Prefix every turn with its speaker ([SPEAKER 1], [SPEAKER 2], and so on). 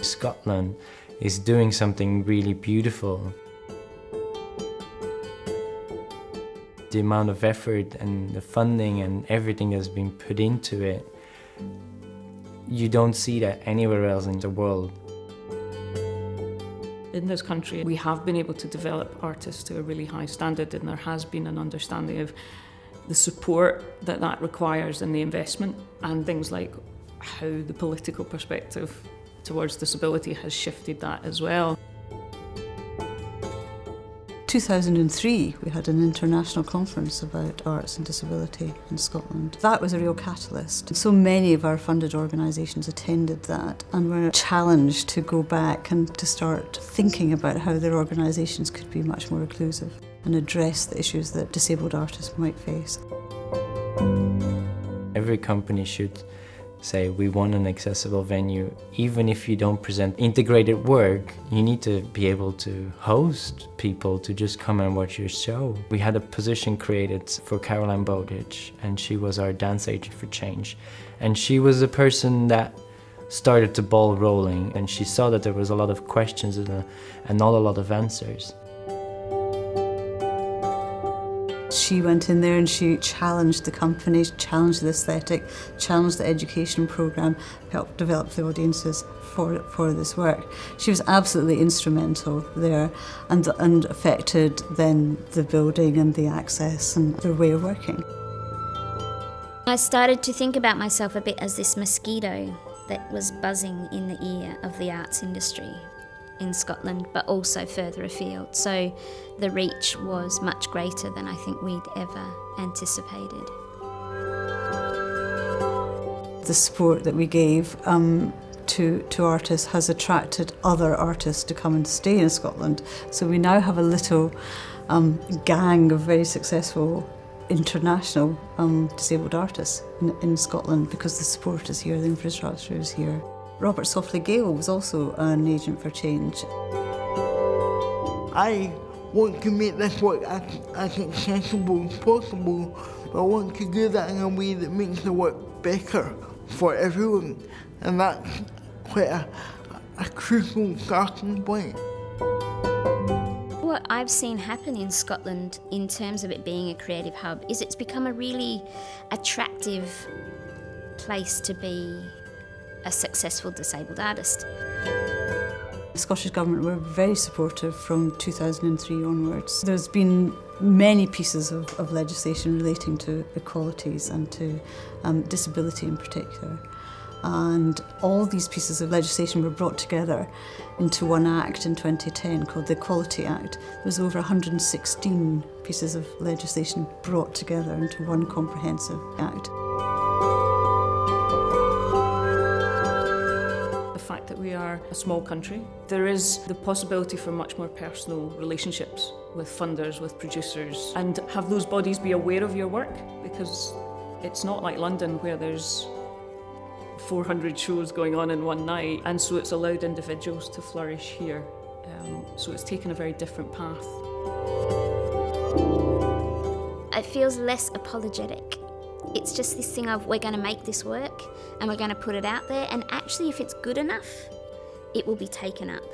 [SPEAKER 1] Scotland is doing something really beautiful. The amount of effort and the funding and everything that's been put into it, you don't see that anywhere else in the world.
[SPEAKER 2] In this country, we have been able to develop artists to a really high standard, and there has been an understanding of the support that that requires and the investment, and things like how the political perspective towards disability has shifted that as well.
[SPEAKER 3] 2003, we had an international conference about arts and disability in Scotland. That was a real catalyst. So many of our funded organisations attended that and were challenged to go back and to start thinking about how their organisations could be much more inclusive and address the issues that disabled artists might face.
[SPEAKER 1] Every company should say, we want an accessible venue. Even if you don't present integrated work, you need to be able to host people to just come and watch your show. We had a position created for Caroline Bowditch, and she was our dance agent for change. And she was the person that started the ball rolling, and she saw that there was a lot of questions and not a lot of answers.
[SPEAKER 3] She went in there and she challenged the company, challenged the aesthetic, challenged the education programme, helped develop the audiences for this work. She was absolutely instrumental there and affected then the building and the access and their way of working.
[SPEAKER 4] I started to think about myself a bit as this mosquito that was buzzing in the ear of the arts industry in Scotland, but also further afield. So the reach was much greater than I think we'd ever anticipated.
[SPEAKER 3] The support that we gave to artists has attracted other artists to come and stay in Scotland. So we now have a little gang of very successful international disabled artists in Scotland because the support is here, the infrastructure is here. Robert Softley-Gale was also an agent for change.
[SPEAKER 5] I want to make this work as accessible as possible, but I want to do that in a way that makes the work better for everyone, and that's quite a crucial starting point.
[SPEAKER 4] What I've seen happen in Scotland in terms of it being a creative hub is it's become a really attractive place to be a successful disabled artist.
[SPEAKER 3] The Scottish Government were very supportive from 2003 onwards. There's been many pieces of legislation relating to equalities and to disability in particular. And all these pieces of legislation were brought together into one act in 2010 called the Equality Act. There was over 116 pieces of legislation brought together into one comprehensive act.
[SPEAKER 2] The fact that we are a small country, there is the possibility for much more personal relationships with funders, with producers, and have those bodies be aware of your work, because it's not like London where there's 400 shows going on in one night, and so it's allowed individuals to flourish here. So it's taken a very different path.
[SPEAKER 4] It feels less apologetic. It's just this thing of, we're going to make this work and we're going to put it out there, and actually if it's good enough, it will be taken up.